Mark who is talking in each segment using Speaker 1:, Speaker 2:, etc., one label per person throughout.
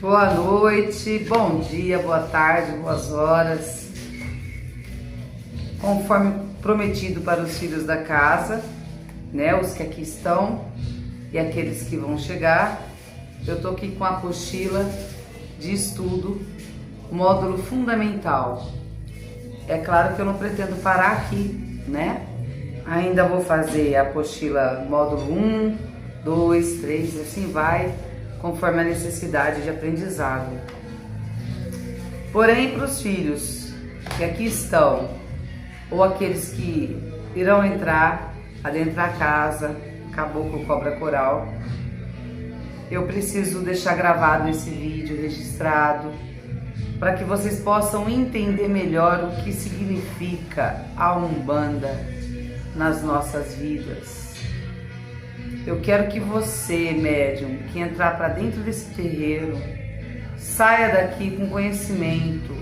Speaker 1: Boa noite, bom dia, boa tarde, boas horas. Conforme prometido para os filhos da casa, né, os que aqui estão e aqueles que vão chegar, eu tô aqui com a apostila de estudo, módulo fundamental. É claro que eu não pretendo parar aqui, né? Ainda vou fazer a apostila módulo 1, 2, 3 e assim vai, conforme a necessidade de aprendizado. Porém, para os filhos que aqui estão, ou aqueles que irão adentrar a casa, Caboclo Cobra Coral, eu preciso deixar gravado esse vídeo, registrado, para que vocês possam entender melhor o que significa a Umbanda nas nossas vidas. Eu quero que você, médium, que entrar para dentro desse terreiro, saia daqui com conhecimento,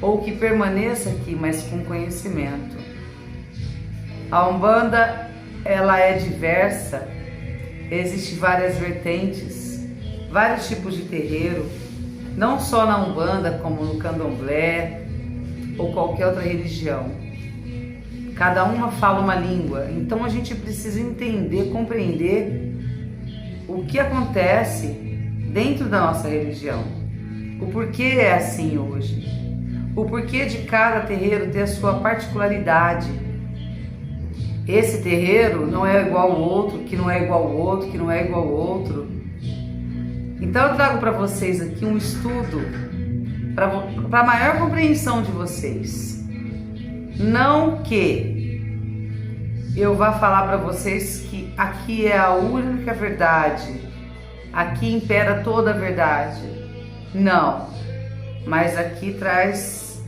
Speaker 1: ou que permaneça aqui, mas com conhecimento. A Umbanda, ela é diversa, existem várias vertentes, vários tipos de terreiro, não só na Umbanda, como no Candomblé, ou qualquer outra religião. Cada uma fala uma língua, então a gente precisa entender, compreender o que acontece dentro da nossa religião, o porquê é assim hoje, o porquê de cada terreiro ter a sua particularidade. Esse terreiro não é igual ao outro, que não é igual ao outro, que não é igual ao outro. Então eu trago para vocês aqui um estudo para a maior compreensão de vocês. Não que eu vá falar para vocês que aqui é a única verdade, aqui impera toda a verdade. Não, mas aqui traz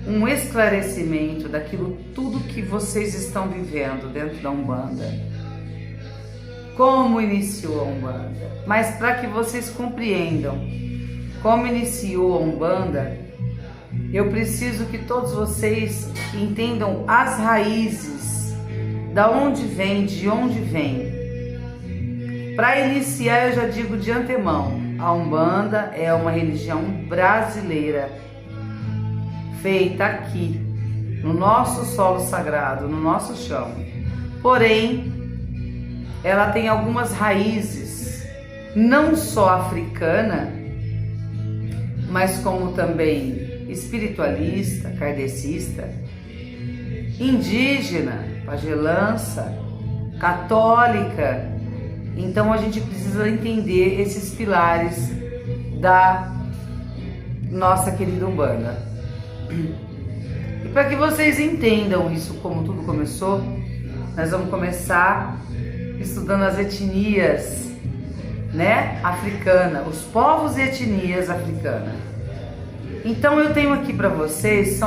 Speaker 1: um esclarecimento daquilo tudo que vocês estão vivendo dentro da Umbanda. Como iniciou a Umbanda, mas para que vocês compreendam como iniciou a Umbanda, eu preciso que todos vocês entendam as raízes, da onde vem, de onde vem. Para iniciar, eu já digo de antemão, a Umbanda é uma religião brasileira, feita aqui, no nosso solo sagrado, no nosso chão. Porém, ela tem algumas raízes, não só africana, mas como também espiritualista, kardecista, indígena, pagelança, católica. Então a gente precisa entender esses pilares da nossa querida Umbanda. E para que vocês entendam isso, como tudo começou, nós vamos começar estudando as etnias, né, africanas, os povos e etnias africanas. Então eu tenho aqui para vocês,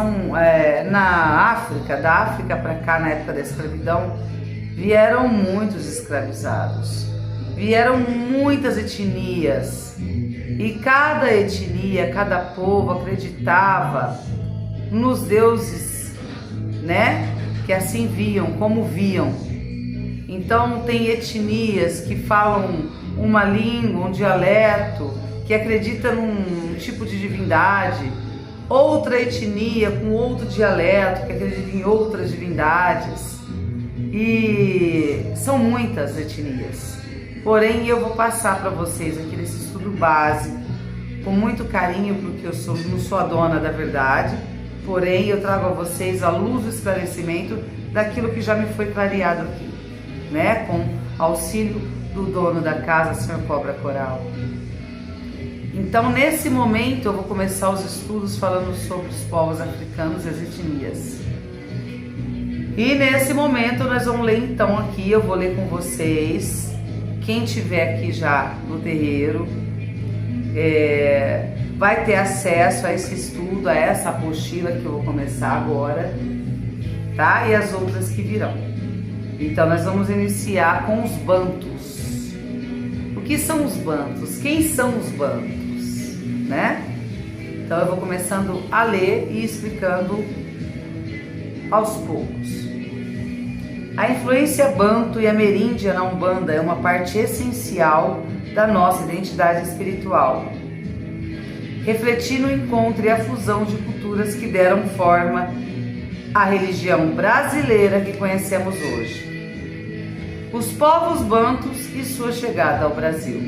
Speaker 1: na África, da África para cá, na época da escravidão, vieram muitos escravizados, vieram muitas etnias, e cada etnia, cada povo acreditava nos deuses, né, que assim viam, como viam. Então tem etnias que falam uma língua, um dialeto, que acredita num tipo de divindade, outra etnia com outro dialeto, que acredita em outras divindades, e são muitas etnias. Porém, eu vou passar para vocês aqui nesse estudo básico, com muito carinho, porque eu não sou a dona da verdade, porém eu trago a vocês a luz do esclarecimento daquilo que já me foi clareado aqui, né, com auxílio do dono da casa, Senhor Cobra Coral. Então, nesse momento, eu vou começar os estudos falando sobre os povos africanos e as etnias. E nesse momento, nós vamos ler então aqui, eu vou ler com vocês. Quem tiver aqui já no terreiro, vai ter acesso a esse estudo, a essa apostila que eu vou começar agora, tá? E as outras que virão. Então, nós vamos iniciar com os bantus. O que são os bantus? Quem são os bantus? Né? Então eu vou começando a ler e explicando aos poucos. A influência banto e ameríndia na Umbanda é uma parte essencial da nossa identidade espiritual refletindo o encontro e a fusão de culturas que deram forma à religião brasileira que conhecemos hoje. Os povos bantus e sua chegada ao Brasil.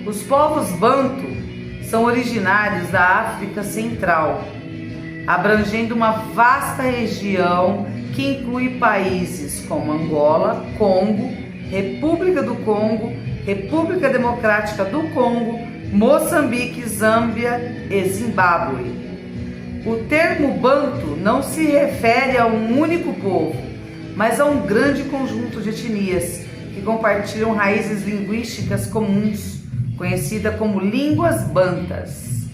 Speaker 1: Os povos bantu são originários da África Central, abrangendo uma vasta região que inclui países como Angola, Congo, República do Congo, República Democrática do Congo, Moçambique, Zâmbia e Zimbábue. O termo bantu não se refere a um único povo, mas a um grande conjunto de etnias que compartilham raízes linguísticas comuns, conhecida como línguas bantas.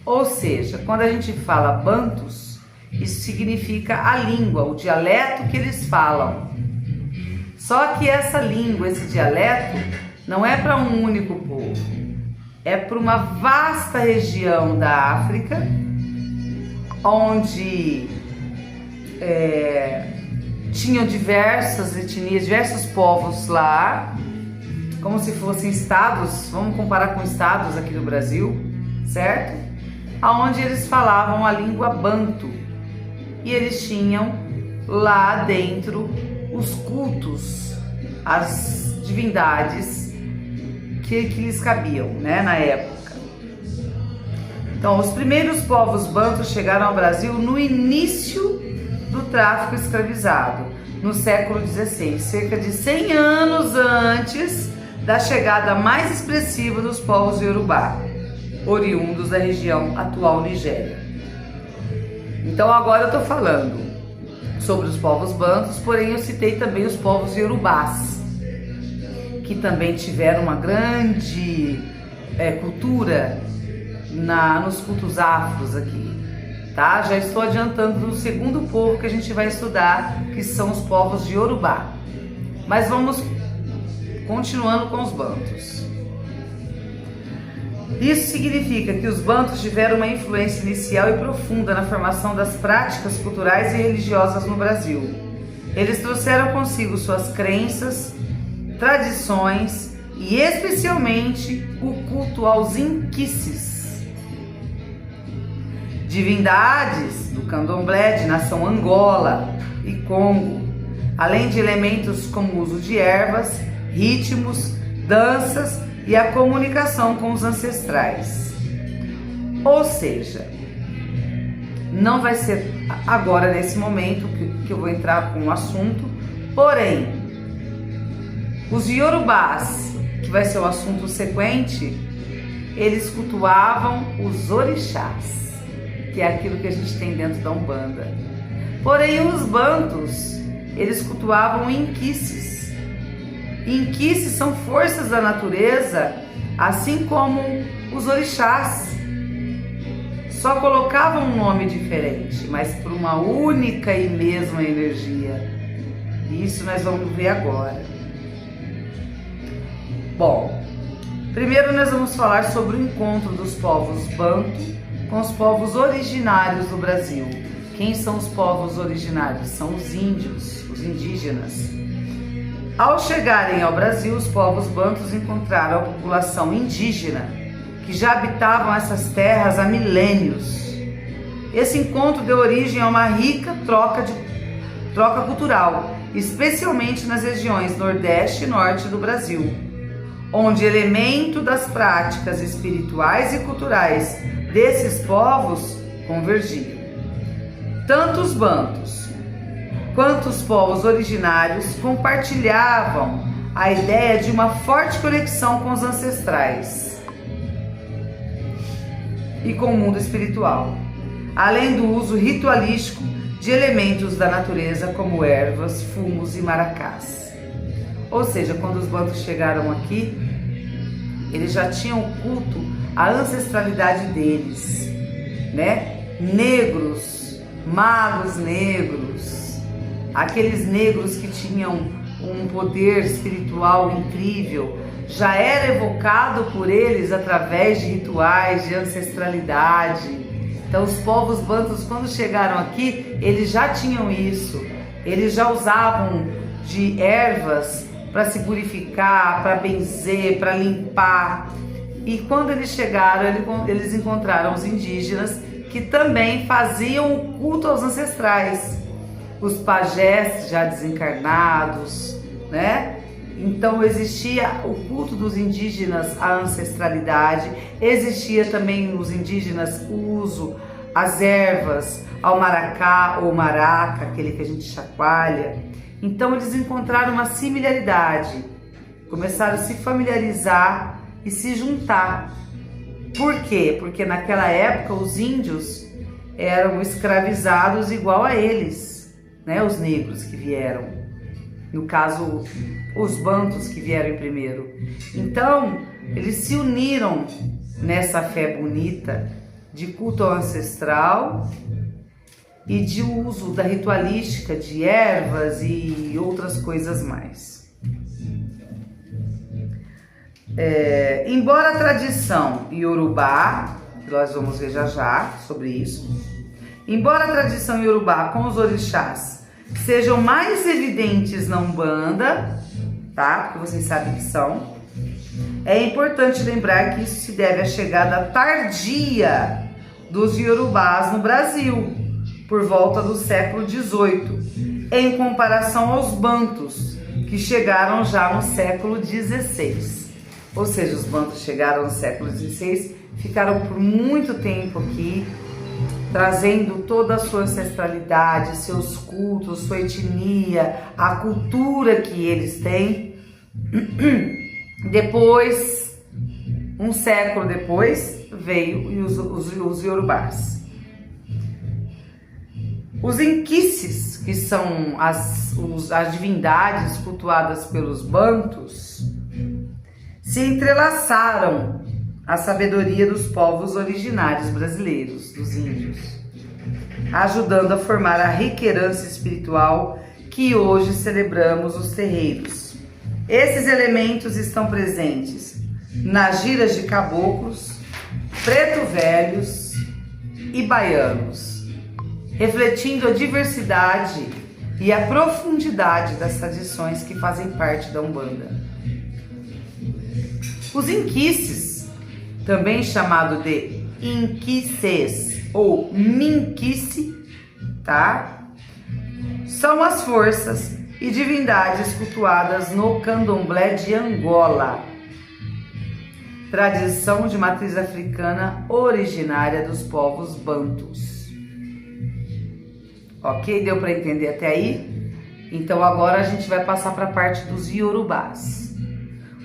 Speaker 1: Ou seja, quando a gente fala bantus, isso significa a língua, o dialeto que eles falam. Só que essa língua, esse dialeto, não é para um único povo, é para uma vasta região da África, onde tinham diversas etnias, diversos povos lá, como se fossem estados, vamos comparar com estados aqui no Brasil, certo? Aonde eles falavam a língua bantu e eles tinham lá dentro os cultos, as divindades que lhes cabiam, né, na época. Então, os primeiros povos bantus chegaram ao Brasil no início do tráfico escravizado, no século XVI, cerca de 100 anos antes da chegada mais expressiva dos povos Yorubá, oriundos da região atual Nigéria. Então agora eu estou falando sobre os povos bantus, porém eu citei também os povos Yorubás, que também tiveram uma grande cultura nos cultos afros aqui, tá? Já estou adiantando no segundo povo que a gente vai estudar, que são os povos de Yorubá. Mas vamos continuando com os bantus. Isso significa que os bantus tiveram uma influência inicial e profunda na formação das práticas culturais e religiosas no Brasil. Eles trouxeram consigo suas crenças, tradições e especialmente o culto aos inquices, divindades do candomblé de nação Angola e Congo, além de elementos como o uso de ervas, ritmos, danças e a comunicação com os ancestrais. Ou seja, não vai ser agora nesse momento que eu vou entrar com o assunto, porém, os Yorubás, que vai ser o assunto sequente, eles cultuavam os orixás, que é aquilo que a gente tem dentro da Umbanda. Porém, os bantus, eles cultuavam inquices. Inquices são forças da natureza, assim como os orixás. Só colocavam um nome diferente, mas por uma única e mesma energia. Isso nós vamos ver agora. Bom, primeiro nós vamos falar sobre o encontro dos povos bantu com os povos originários do Brasil. Quem são os povos originários? São os índios, os indígenas. Ao chegarem ao Brasil, os povos bantus encontraram a população indígena que já habitavam essas terras há milênios. Esse encontro deu origem a uma rica troca cultural, especialmente nas regiões Nordeste e Norte do Brasil, onde elemento das práticas espirituais e culturais desses povos convergiam. Tanto os bantus quanto os povos originários compartilhavam a ideia de uma forte conexão com os ancestrais e com o mundo espiritual, além do uso ritualístico de elementos da natureza como ervas, fumos e maracás. Ou seja, quando os bantus chegaram aqui, eles já tinham o culto à ancestralidade deles, né? Negros, magos negros, aqueles negros que tinham um poder espiritual incrível, já era evocado por eles através de rituais de ancestralidade. Então os povos bantus, quando chegaram aqui, eles já tinham isso, eles já usavam de ervas para se purificar, para benzer, para limpar. E quando eles chegaram, eles encontraram os indígenas que também faziam o culto aos ancestrais, os pajés já desencarnados, né? Então existia o culto dos indígenas à ancestralidade, existia também os indígenas o uso às ervas, ao maracá ou maraca, aquele que a gente chacoalha. Então eles encontraram uma similaridade, começaram a se familiarizar e se juntar. Por quê? Porque naquela época os índios eram escravizados igual a eles, né? Os negros que vieram, no caso os bantus que vieram primeiro. Então eles se uniram nessa fé bonita de culto ancestral e de uso da ritualística de ervas e outras coisas mais. Embora a tradição iorubá, que nós vamos ver já sobre isso, embora a tradição iorubá com os orixás sejam mais evidentes na Umbanda, tá? Porque vocês sabem que são, é importante lembrar que isso se deve à chegada tardia dos iorubás no Brasil, por volta do século XVIII, em comparação aos bantus, que chegaram já no século XVI. Ou seja, os bantus chegaram no século XVI, ficaram por muito tempo aqui, trazendo toda a sua ancestralidade, seus cultos, sua etnia, a cultura que eles têm. Depois, um século depois, veio os iorubás. Os inquices, que são as divindades cultuadas pelos bantus, se entrelaçaram à sabedoria dos povos originários brasileiros, dos índios, ajudando a formar a rica herança espiritual que hoje celebramos os terreiros. Esses elementos estão presentes nas giras de caboclos, preto velhos e baianos, refletindo a diversidade e a profundidade das tradições que fazem parte da Umbanda. Os inquices, também chamado de inquices ou minquice, tá? São as forças e divindades cultuadas no candomblé de Angola, tradição de matriz africana originária dos povos bantus. Ok? Deu para entender até aí? Então agora a gente vai passar para a parte dos iorubás.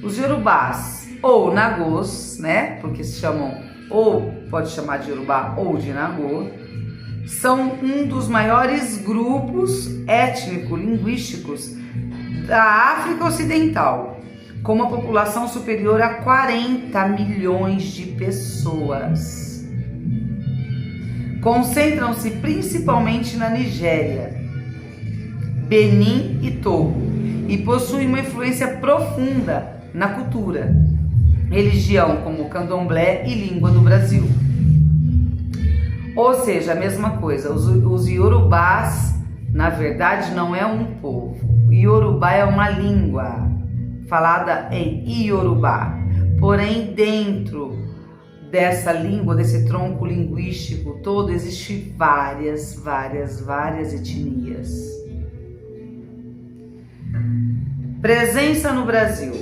Speaker 1: Os iorubás, ou nagôs, né? Porque se chamam, ou pode chamar de iorubá ou de nagô, são um dos maiores grupos étnico-linguísticos da África Ocidental, com uma população superior a 40 milhões de pessoas. Concentram-se principalmente na Nigéria, Benin e Togo, e possuem uma influência profunda na cultura, religião como candomblé e língua do Brasil. Ou seja, a mesma coisa, os iorubás, na verdade, não é um povo. O iorubá é uma língua falada em iorubá, porém dentro dessa língua, desse tronco linguístico todo, existem várias etnias. Presença no Brasil.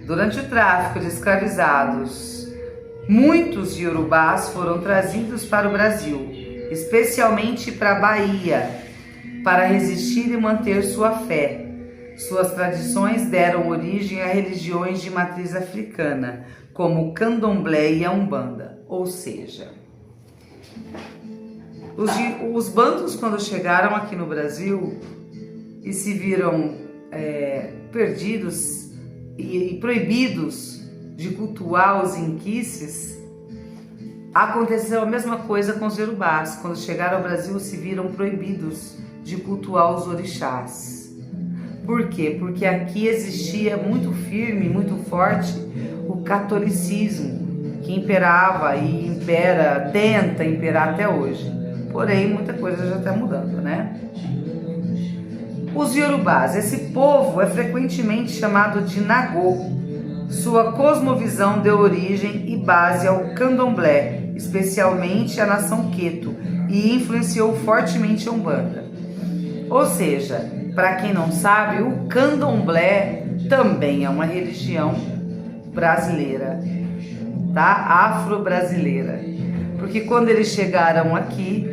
Speaker 1: Durante o tráfico de escravizados, muitos iorubás foram trazidos para o Brasil, especialmente para a Bahia, para resistir e manter sua fé. Suas tradições deram origem a religiões de matriz africana, como o candomblé e a umbanda. Ou seja, os bantus, quando chegaram aqui no Brasil e se viram perdidos e proibidos de cultuar os inquices, aconteceu a mesma coisa com os iorubás. Quando chegaram ao Brasil, se viram proibidos de cultuar os orixás. Por quê? Porque aqui existia muito firme, muito forte o catolicismo, que imperava e impera, tenta imperar até hoje. Porém, muita coisa já está mudando, né? Os iorubás, esse povo é frequentemente chamado de nagô. Sua cosmovisão deu origem e base ao candomblé, especialmente a nação Queto, e influenciou fortemente a Umbanda. Ou seja, para quem não sabe, o candomblé também é uma religião brasileira, tá? Afro-brasileira. Porque quando eles chegaram aqui,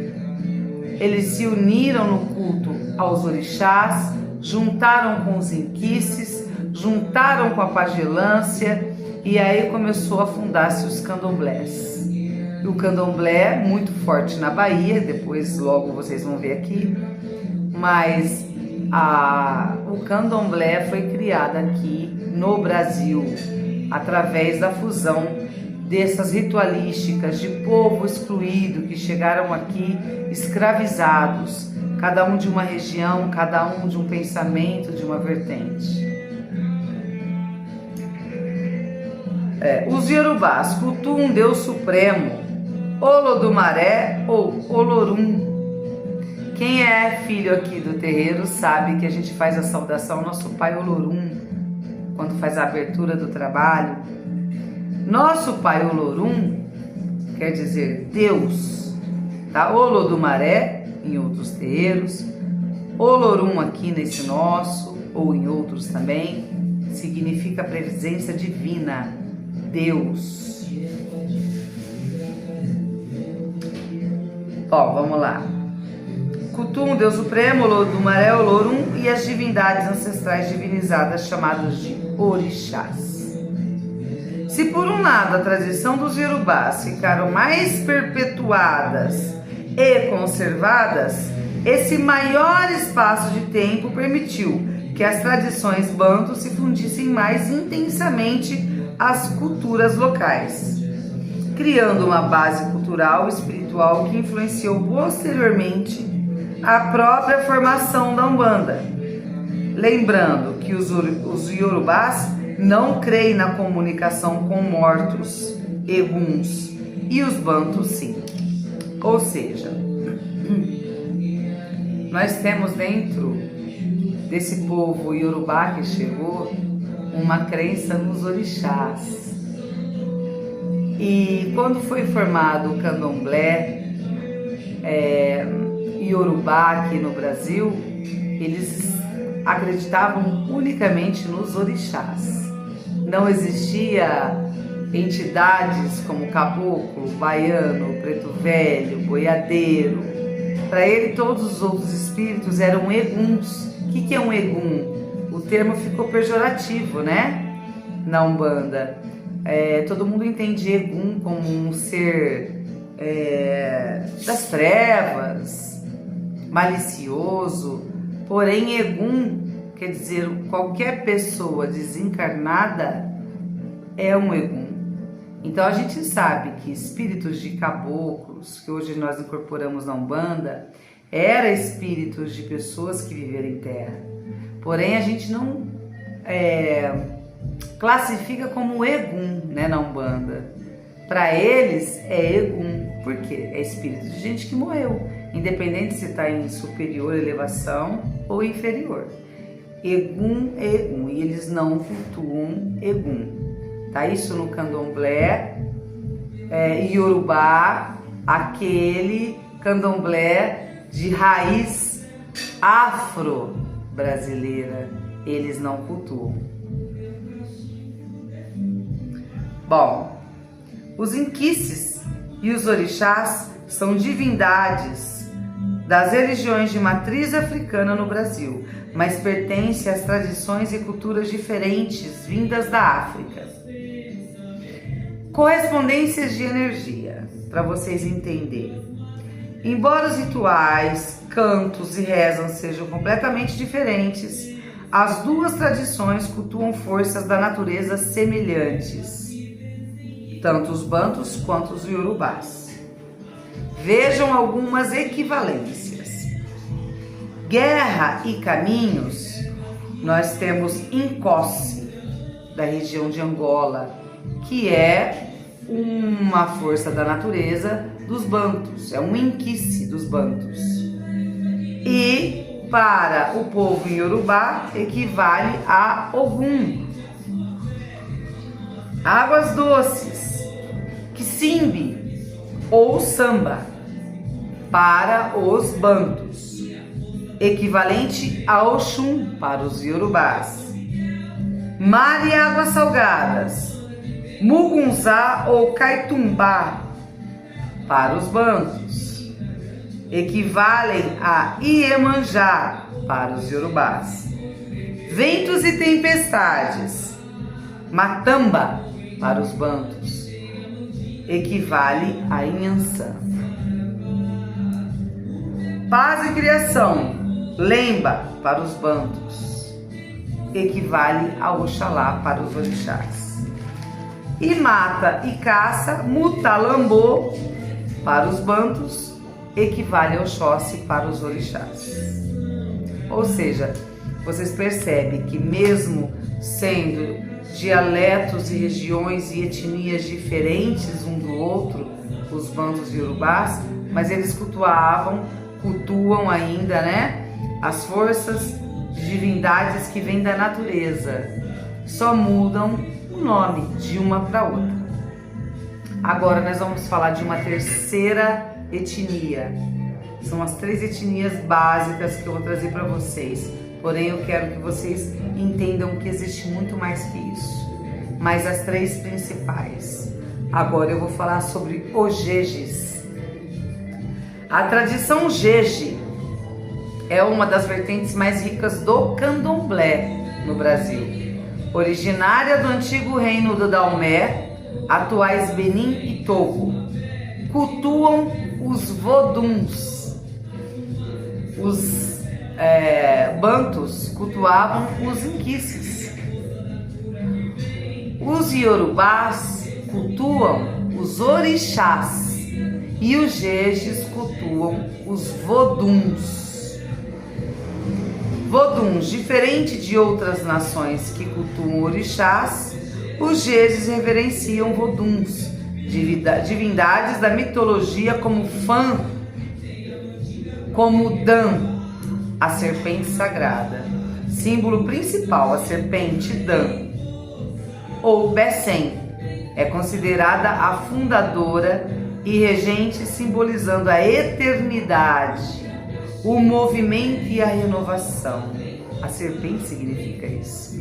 Speaker 1: eles se uniram no culto aos orixás, juntaram com os inquices, juntaram com a pagelância e aí começou a fundar-se os candomblés. E o candomblé é muito forte na Bahia, depois logo vocês vão ver aqui, mas o candomblé foi criado aqui no Brasil através da fusão dessas ritualísticas de povo excluído que chegaram aqui escravizados, cada um de uma região, cada um de um pensamento, de uma vertente. Os Yorubás cultuam um Deus supremo, Olodumaré ou Olorum. Quem é filho aqui do terreiro sabe que a gente faz a saudação ao nosso pai Olorum, quando faz a abertura do trabalho. Nosso pai Olorum quer dizer Deus, tá? Olodumaré em outros terreiros, Olorum aqui nesse nosso, ou em outros também, significa presença divina, Deus. Ó, vamos lá. Cultuam Deus Supremo, Olodumaré, Olorum e as divindades ancestrais divinizadas chamadas de orixás. Se por um lado a tradição dos Yorubás ficaram mais perpetuadas e conservadas, esse maior espaço de tempo permitiu que as tradições bantu se fundissem mais intensamente às culturas locais, criando uma base cultural e espiritual que influenciou posteriormente a própria formação da Umbanda. Lembrando que os Yorubás não creem na comunicação com mortos, eguns, e os bantus sim. Ou seja, nós temos dentro desse povo Yorubá que chegou uma crença nos orixás. E quando foi formado o candomblé Yorubá aqui no Brasil, eles acreditavam unicamente nos orixás. Não existia entidades como caboclo, baiano, preto velho, boiadeiro. Para ele, todos os outros espíritos eram eguns. O que é um egum? O termo ficou pejorativo, né? Na Umbanda. Todo mundo entende egum como um ser das trevas, malicioso. Porém, egum quer dizer qualquer pessoa desencarnada é um egum. Então a gente sabe que espíritos de caboclos, que hoje nós incorporamos na Umbanda, eram espíritos de pessoas que viveram em terra. Porém, a gente não classifica como egum, né, na Umbanda. Para eles é egum, por quê? É espírito de gente que morreu, independente se está em superior elevação ou inferior. Egum é egum, e eles não cultuam egum. Tá? Isso no candomblé Yorubá, aquele candomblé de raiz afro-brasileira, eles não cultuam. Bom, os inquices e os orixás são divindades das religiões de matriz africana no Brasil, mas pertencem às tradições e culturas diferentes vindas da África. Correspondências de energia, para vocês entenderem. Embora os rituais, cantos e rezas sejam completamente diferentes, as duas tradições cultuam forças da natureza semelhantes, tanto os bantus quanto os iorubás. Vejam algumas equivalências. Guerra e caminhos, nós temos Inkosse, da região de Angola, que é uma força da natureza dos bantus, é um inquice dos bantus. E para o povo iorubá equivale a Ogum. Águas doces, Kisimbi ou Samba, para os bantus, equivalente a Oxum para os iorubás. Mar e águas salgadas, Mugunzá ou Caitumbá, para os bantus, equivalem a Iemanjá para os iorubás. Ventos e tempestades, Matamba para os bantus, equivale a Inhansã. Paz e criação, Lemba para os bantus, equivale a Oxalá para os orixás. E mata e caça, Mutalambô para os bantus, equivale a Oxóssi para os orixás. Ou seja, vocês percebem que mesmo sendo dialetos e regiões e etnias diferentes um do outro, os bantus e iorubás, mas eles cultuam ainda, né, as forças de divindades que vêm da natureza. Só mudam o nome de uma para outra. Agora nós vamos falar de uma terceira etnia. São as 3 etnias básicas que eu vou trazer para vocês. Porém, eu quero que vocês entendam que existe muito mais que isso. Mas as 3 principais. Agora eu vou falar sobre os Jejis. A tradição Jeje é uma das vertentes mais ricas do candomblé no Brasil. Originária do antigo reino do Daomé, atuais Benin e Togo. Cultuam os voduns. Os bantus cultuavam os inquices. Os iorubás cultuam os orixás e os jejes cultuam os voduns. Voduns, diferente de outras nações que cultuam orixás, os jejes reverenciam voduns, divindades da mitologia como Fã, como Dan, a serpente sagrada, símbolo principal, a serpente Dan, ou Bessem, é considerada a fundadora e regente, simbolizando a eternidade, o movimento e a renovação. A serpente significa isso,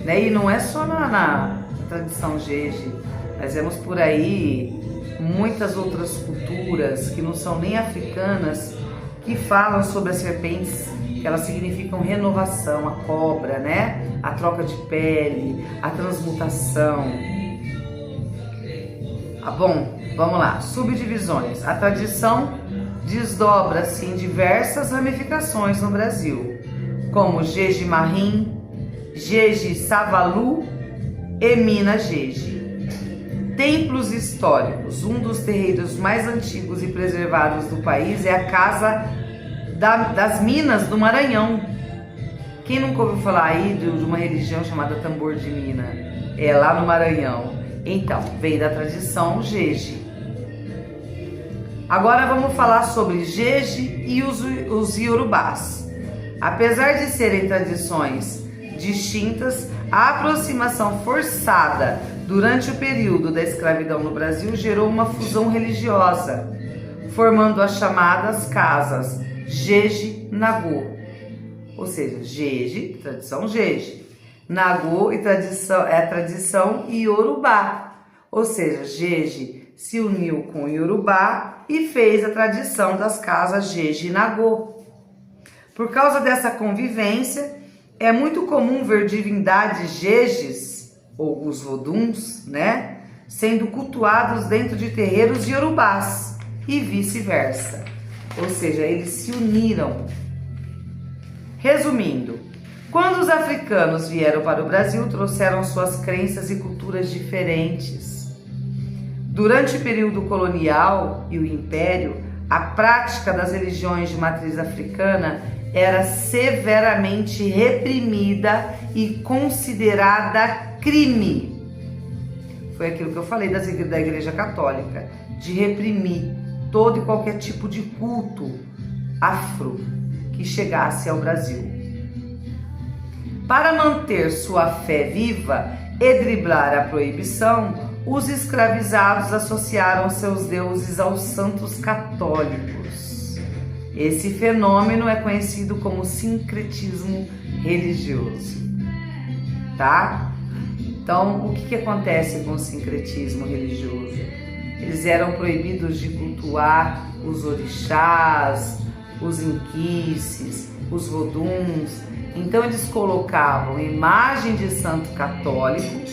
Speaker 1: né? E não é só na tradição Jeje, nós vemos por aí muitas outras culturas que não são nem africanas, que falam sobre as serpentes, que elas significam renovação, a cobra, né? A troca de pele, a transmutação. Ah, bom, vamos lá. Subdivisões. A tradição desdobra-se em diversas ramificações no Brasil, como Jeje Marim, Jeje Savalu e Mina Jeje. Templos históricos. Um dos terreiros mais antigos e preservados do país é a Casa das Minas do Maranhão. Quem nunca ouviu falar aí de uma religião chamada Tambor de Mina? É lá no Maranhão. Então, vem da tradição Jeje. Agora vamos falar sobre Jeje e os iorubás. Apesar de serem tradições distintas, a aproximação forçada durante o período da escravidão no Brasil gerou uma fusão religiosa, formando as chamadas casas Jeje Nagô, ou seja, Jeje, tradição Jeje, Nagô e tradição Iorubá, ou seja, Jeje se uniu com Iorubá e fez a tradição das casas Jeje Nagô. Por causa dessa convivência, é muito comum ver divindades Jejes, ou os voduns, né, sendo cultuados dentro de terreiros iorubás e vice-versa. Ou seja, eles se uniram. Resumindo, quando os africanos vieram para o Brasil, trouxeram suas crenças e culturas diferentes. Durante o período colonial e o império, a prática das religiões de matriz africana era severamente reprimida e considerada crime. Foi aquilo que eu falei da Igreja Católica, de reprimir todo e qualquer tipo de culto afro que chegasse ao Brasil. Para manter sua fé viva e driblar a proibição, os escravizados associaram seus deuses aos santos católicos. Esse fenômeno é conhecido como sincretismo religioso, tá? Então, o que acontece com o sincretismo religioso? Eles eram proibidos de cultuar os orixás, os inquices, os voduns. Então eles colocavam imagem de santo católico,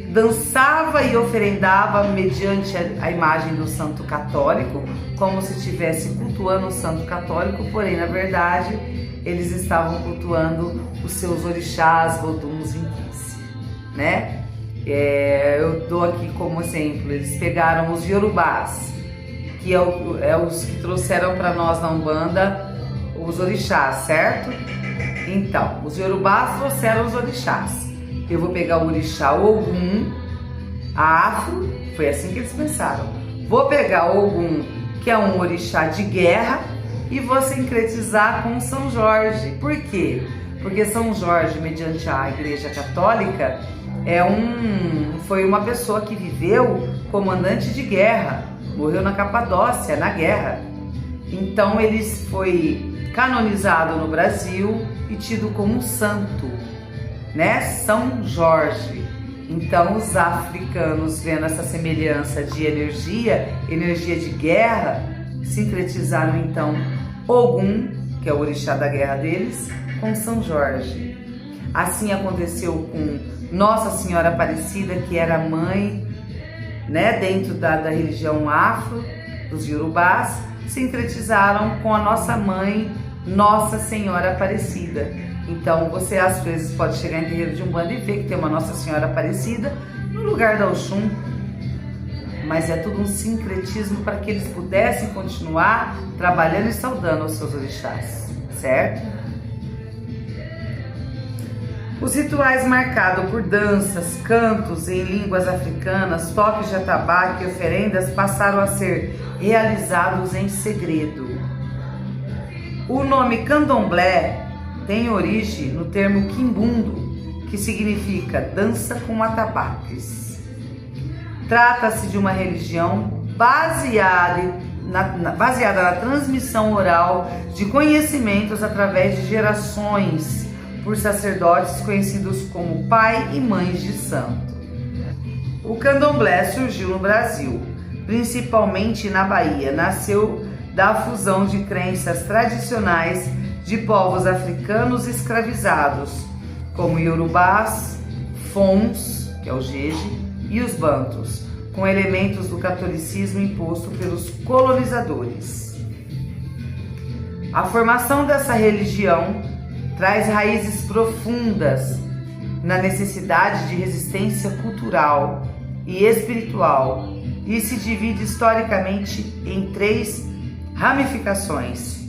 Speaker 1: dançava e oferendava mediante a imagem do santo católico, como se estivesse cultuando o santo católico, porém na verdade eles estavam cultuando os seus orixás, voduns e inquices, né? Eu dou aqui como exemplo, eles pegaram os Yorubás, que é os que trouxeram para nós na Umbanda os orixás, certo? Então, os Yorubás trouxeram os orixás. Eu vou pegar o orixá Ogum, afro, foi assim que eles pensaram. Vou pegar Ogum, que é um orixá de guerra, e vou sincretizar com São Jorge. Por quê? Porque São Jorge, mediante a Igreja Católica, foi uma pessoa que viveu comandante de guerra, morreu na Capadócia, na guerra. Então ele foi canonizado no Brasil e tido como santo, né? São Jorge. Então os africanos, vendo essa semelhança de energia de guerra, sincretizaram então Ogum, que é o orixá da guerra deles, com São Jorge. Assim aconteceu com Nossa Senhora Aparecida, que era mãe, né, dentro da religião afro, dos Yorubás, sincretizaram com a nossa mãe, Nossa Senhora Aparecida. Então você às vezes pode chegar em terreiro de Umbanda e ver que tem uma Nossa Senhora Aparecida no lugar da Oxum, mas é tudo um sincretismo para que eles pudessem continuar trabalhando e saudando os seus orixás, certo? Os rituais marcados por danças, cantos em línguas africanas, toques de atabaque e oferendas passaram a ser realizados em segredo. O nome candomblé tem origem no termo quimbundo, que significa dança com atabaques. Trata-se de uma religião baseada na transmissão oral de conhecimentos através de gerações por sacerdotes conhecidos como pai e mães de santo. O candomblé surgiu no Brasil, principalmente na Bahia. Nasceu da fusão de crenças tradicionais de povos africanos escravizados, como Yorubás, Fons, que é o Jeje, e os Bantus, com elementos do catolicismo imposto pelos colonizadores. A formação dessa religião traz raízes profundas na necessidade de resistência cultural e espiritual e se divide historicamente em 3 ramificações,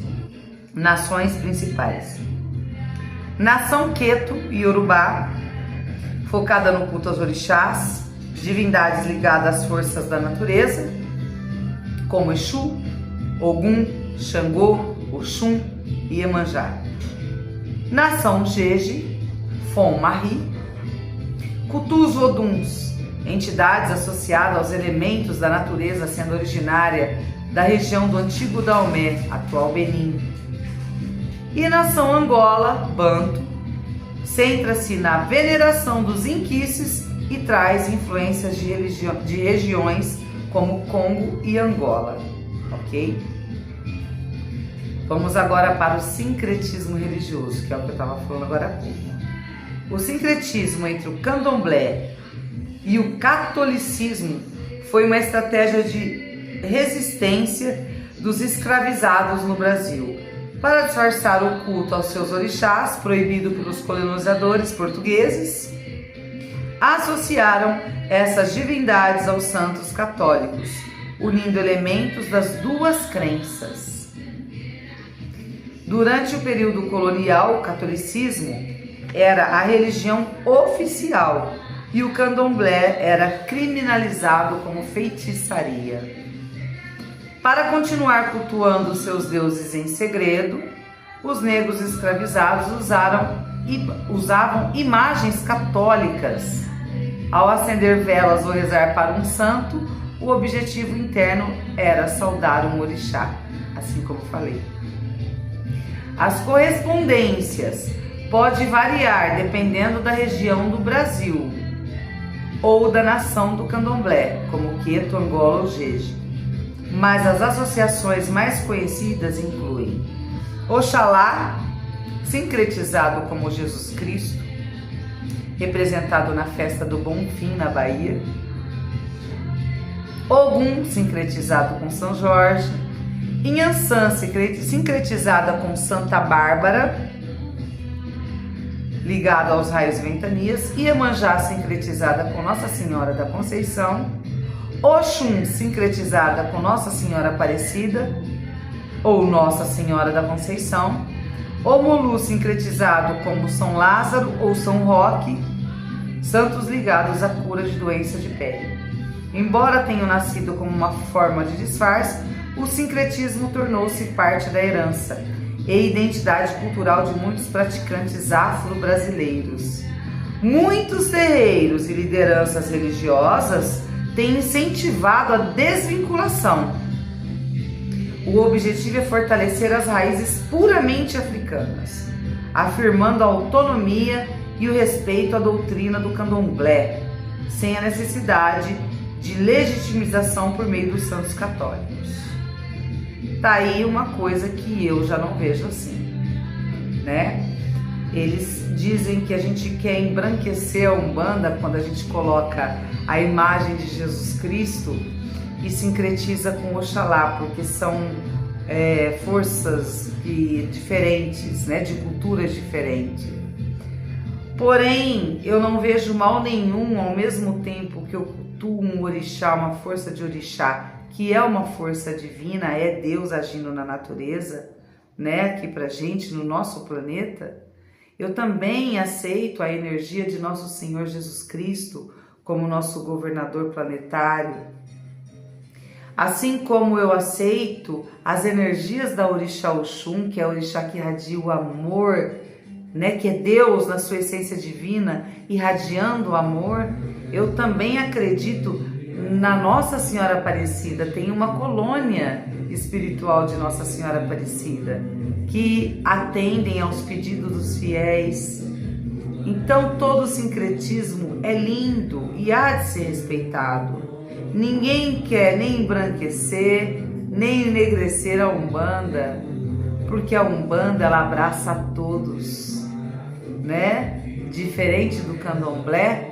Speaker 1: nações principais. Nação Queto e Yorubá, focada no culto aos orixás, divindades ligadas às forças da natureza, como Exu, Ogum, Xangô, Oxum e Iemanjá. Nação Jeje, Fon Mahi, cultua os Oduns, entidades associadas aos elementos da natureza, sendo originária da região do antigo Daomé, atual Benin. E nação Angola, Banto, centra-se na veneração dos inquices e traz influências de regiões como Congo e Angola, ok? Vamos agora para o sincretismo religioso, que é o que eu estava falando agora há pouco. O sincretismo entre o candomblé e o catolicismo foi uma estratégia de resistência dos escravizados no Brasil para disfarçar o culto aos seus orixás, proibido pelos colonizadores portugueses. Associaram essas divindades aos santos católicos, unindo elementos das duas crenças. Durante o período colonial, o catolicismo era a religião oficial e o candomblé era criminalizado como feitiçaria. Para continuar cultuando seus deuses em segredo, os negros escravizados usavam imagens católicas. Ao acender velas ou rezar para um santo, o objetivo interno era saudar um orixá, assim como falei. As correspondências podem variar dependendo da região do Brasil ou da nação do candomblé, como Queto, Angola ou Jeje. Mas as associações mais conhecidas incluem Oxalá, sincretizado como Jesus Cristo, representado na festa do Bonfim, na Bahia. Ogum, sincretizado com São Jorge. Inhansã, sincretizada com Santa Bárbara, ligado aos raios ventanias. Iemanjá, sincretizada com Nossa Senhora da Conceição. Oxum, sincretizada com Nossa Senhora Aparecida ou Nossa Senhora da Conceição. Omulu, sincretizado como São Lázaro ou São Roque, santos ligados à cura de doença de pele. Embora tenham nascido como uma forma de disfarce, o sincretismo tornou-se parte da herança e identidade cultural de muitos praticantes afro-brasileiros. Muitos terreiros e lideranças religiosas têm incentivado a desvinculação. O objetivo é fortalecer as raízes puramente africanas, afirmando a autonomia e o respeito à doutrina do candomblé, sem a necessidade de legitimização por meio dos santos católicos. Tá aí uma coisa que eu já não vejo assim, né? Eles dizem que a gente quer embranquecer a Umbanda quando a gente coloca a imagem de Jesus Cristo e sincretiza com Oxalá, porque são forças diferentes, né, de culturas diferentes. Porém, eu não vejo mal nenhum, ao mesmo tempo que eu cultuo um orixá, uma força de orixá, que é uma força divina, é Deus agindo na natureza, né, aqui pra gente, no nosso planeta. Eu também aceito a energia de nosso Senhor Jesus Cristo como nosso governador planetário. Assim como eu aceito as energias da Orixá Oxum, que é a orixá que irradia o amor, né, que é Deus na sua essência divina, irradiando o amor, eu também acredito na Nossa Senhora Aparecida. Tem uma colônia espiritual de Nossa Senhora Aparecida que atendem aos pedidos dos fiéis. Então todo sincretismo é lindo e há de ser respeitado. Ninguém quer nem embranquecer, nem enegrecer a Umbanda, porque a Umbanda ela abraça a todos, né? Diferente do candomblé,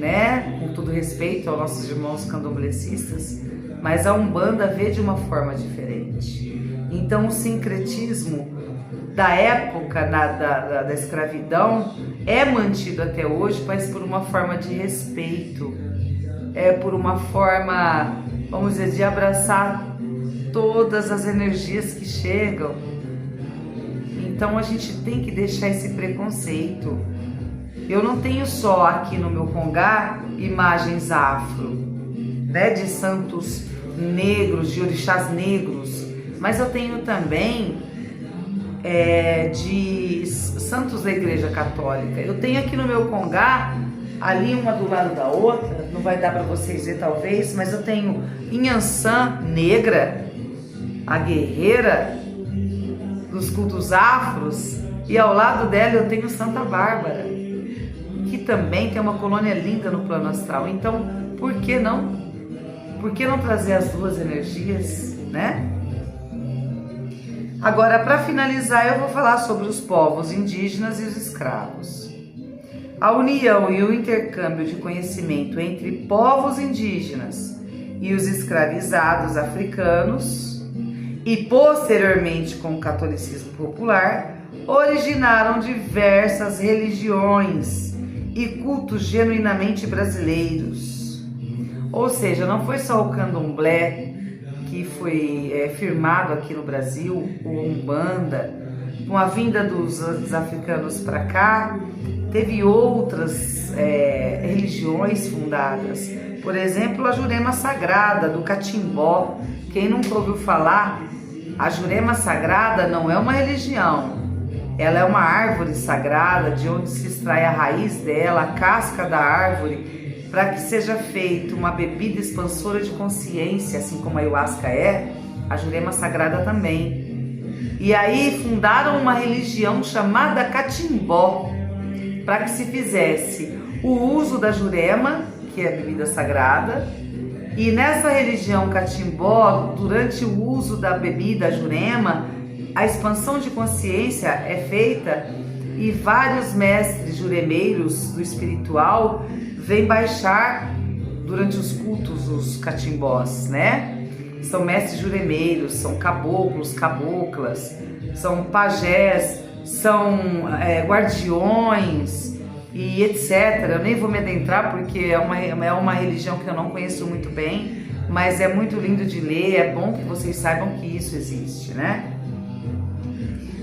Speaker 1: né? Com todo respeito aos nossos irmãos candomblecistas, mas a Umbanda vê de uma forma diferente. Então o sincretismo da época da escravidão é mantido até hoje, mas por uma forma de respeito, por uma forma, vamos dizer, de abraçar todas as energias que chegam. Então a gente tem que deixar esse preconceito. Eu não tenho só aqui no meu congá imagens afro, né, de santos negros, de orixás negros, mas eu tenho também de santos da Igreja Católica. Eu tenho aqui no meu congá, ali uma do lado da outra, não vai dar para vocês ver talvez, mas eu tenho Inhansã negra, a guerreira dos cultos afros, e ao lado dela eu tenho Santa Bárbara, que também tem uma colônia linda no plano astral. Então, por que não? Por que não trazer as duas energias, né? Agora, para finalizar, eu vou falar sobre os povos indígenas e os escravos. A união e o intercâmbio de conhecimento entre povos indígenas e os escravizados africanos, e posteriormente com o catolicismo popular, originaram diversas religiões e cultos genuinamente brasileiros. Ou seja, não foi só o candomblé que foi firmado aqui no Brasil, o Umbanda. Com a vinda dos africanos para cá, teve outras religiões fundadas. Por exemplo, a Jurema Sagrada, do Catimbó. Quem nunca ouviu falar, a Jurema Sagrada não é uma religião, ela é uma árvore sagrada de onde se extrai a raiz dela, a casca da árvore, para que seja feita uma bebida expansora de consciência, assim como a ayahuasca é, a Jurema Sagrada também. E aí fundaram uma religião chamada Catimbó, para que se fizesse o uso da Jurema, que é a bebida sagrada, e nessa religião Catimbó, durante o uso da bebida Jurema, a expansão de consciência é feita e vários mestres juremeiros do espiritual vêm baixar durante os cultos os catimbós, né? São mestres juremeiros, são caboclos, caboclas, são pajés, são guardiões e etc. Eu nem vou me adentrar porque é uma religião que eu não conheço muito bem, mas é muito lindo de ler, é bom que vocês saibam que isso existe, né?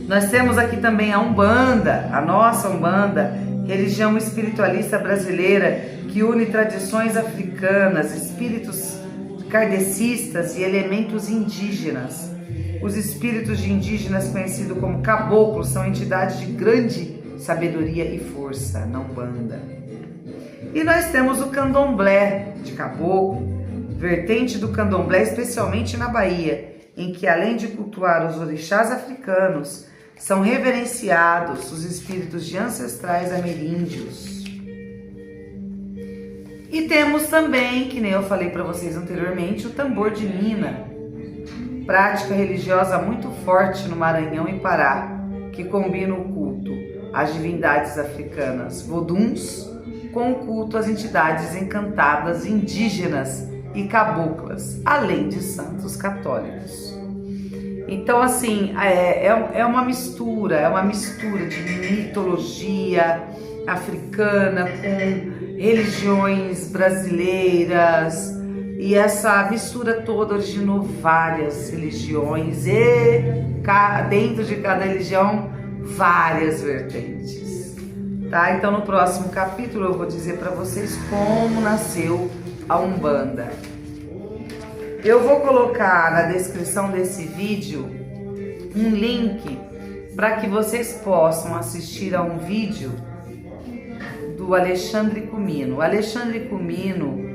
Speaker 1: Nós temos aqui também a Umbanda, a nossa Umbanda, religião espiritualista brasileira que une tradições africanas, espíritos kardecistas e elementos indígenas. Os espíritos de indígenas, conhecidos como caboclos, são entidades de grande sabedoria e força na Umbanda. E nós temos o Candomblé de caboclo, vertente do Candomblé, especialmente na Bahia, em que além de cultuar os orixás africanos, são reverenciados os espíritos de ancestrais ameríndios. E temos também, que nem eu falei para vocês anteriormente, o tambor de Mina, prática religiosa muito forte no Maranhão e Pará, que combina o culto às divindades africanas voduns com o culto às entidades encantadas indígenas e caboclas, além de santos católicos. Então, assim, é uma mistura de mitologia africana com religiões brasileiras, e essa mistura toda originou várias religiões e dentro de cada religião várias vertentes, tá? Então no próximo capítulo eu vou dizer para vocês como nasceu a Umbanda. Eu vou colocar na descrição desse vídeo um link para que vocês possam assistir a um vídeo do Alexandre Comino. O Alexandre Comino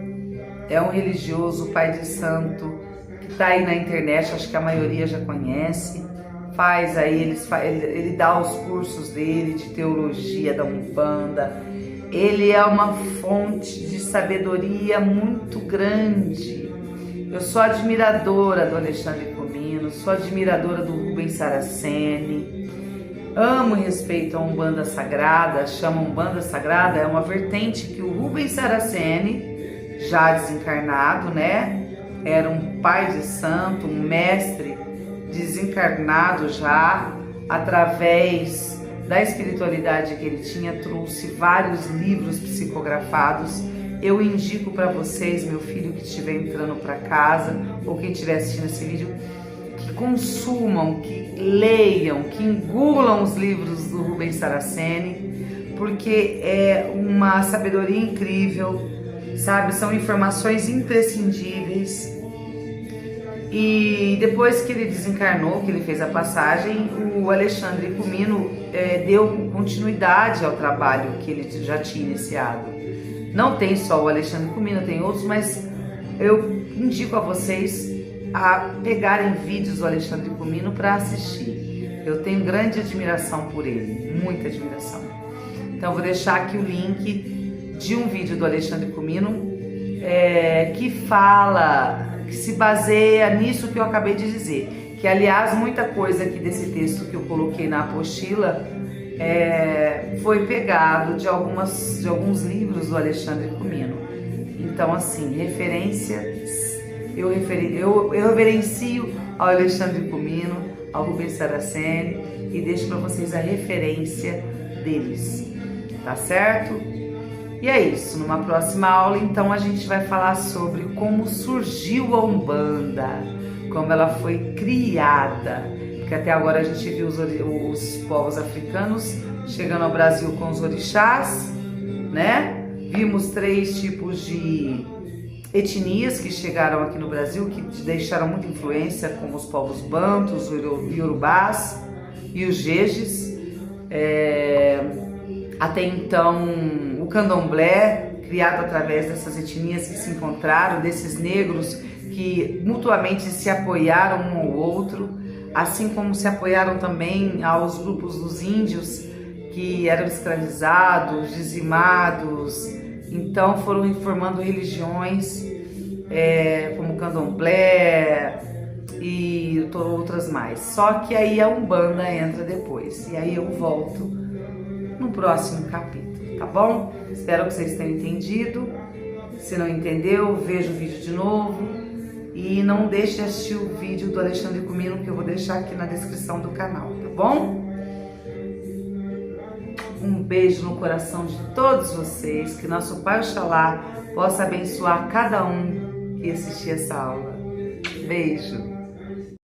Speaker 1: é um religioso, pai de santo, que está aí na internet, acho que a maioria já conhece. Faz aí, ele dá os cursos dele de teologia da Umbanda. Ele é uma fonte de sabedoria muito grande. Eu sou admiradora do Alexandre Comino, sou admiradora do Rubens Saraceni. Amo e respeito a Umbanda Sagrada, chama Umbanda Sagrada, é uma vertente que o Rubens Saraceni, já desencarnado, né? Era um pai de santo, um mestre desencarnado já, através da espiritualidade que ele tinha, trouxe vários livros psicografados. Eu indico para vocês, meu filho que estiver entrando para casa ou quem estiver assistindo esse vídeo, que consumam, que leiam, que engulam os livros do Rubens Saraceni, porque é uma sabedoria incrível, sabe? São informações imprescindíveis. E depois que ele desencarnou, que ele fez a passagem, o Alexandre Comino deu continuidade ao trabalho que ele já tinha iniciado. Não tem só o Alexandre Comino, tem outros, mas eu indico a vocês a pegarem vídeos do Alexandre Comino para assistir. Eu tenho grande admiração por ele, muita admiração. Então vou deixar aqui o link de um vídeo do Alexandre Comino que fala, que se baseia nisso que eu acabei de dizer. Que aliás, muita coisa aqui desse texto que eu coloquei na apostila foi pegado de alguns livros do Alexandre Comino. Então, assim, referências, eu reverencio ao Alexandre Comino, ao Rubens Saraceni, e deixo para vocês a referência deles, tá certo? E é isso, numa próxima aula, então, a gente vai falar sobre como surgiu a Umbanda, como ela foi criada, porque até agora a gente viu os povos africanos chegando ao Brasil com os orixás, né? Vimos 3 tipos de etnias que chegaram aqui no Brasil, que deixaram muita influência, como os povos bantus, os iorubás e os jejes. Até então, o candomblé, criado através dessas etnias que se encontraram, desses negros que mutuamente se apoiaram um ao outro, assim como se apoiaram também aos grupos dos índios que eram escravizados, dizimados. Então foram formando religiões como o candomblé e outras mais. Só que aí a Umbanda entra depois, e aí eu volto no próximo capítulo, tá bom? Espero que vocês tenham entendido. Se não entendeu, veja o vídeo de novo e não deixe de assistir o vídeo do Alexandre Comino, que eu vou deixar aqui na descrição do canal, tá bom? Um beijo no coração de todos vocês, que nosso Pai Oxalá possa abençoar cada um que assistir essa aula. Beijo!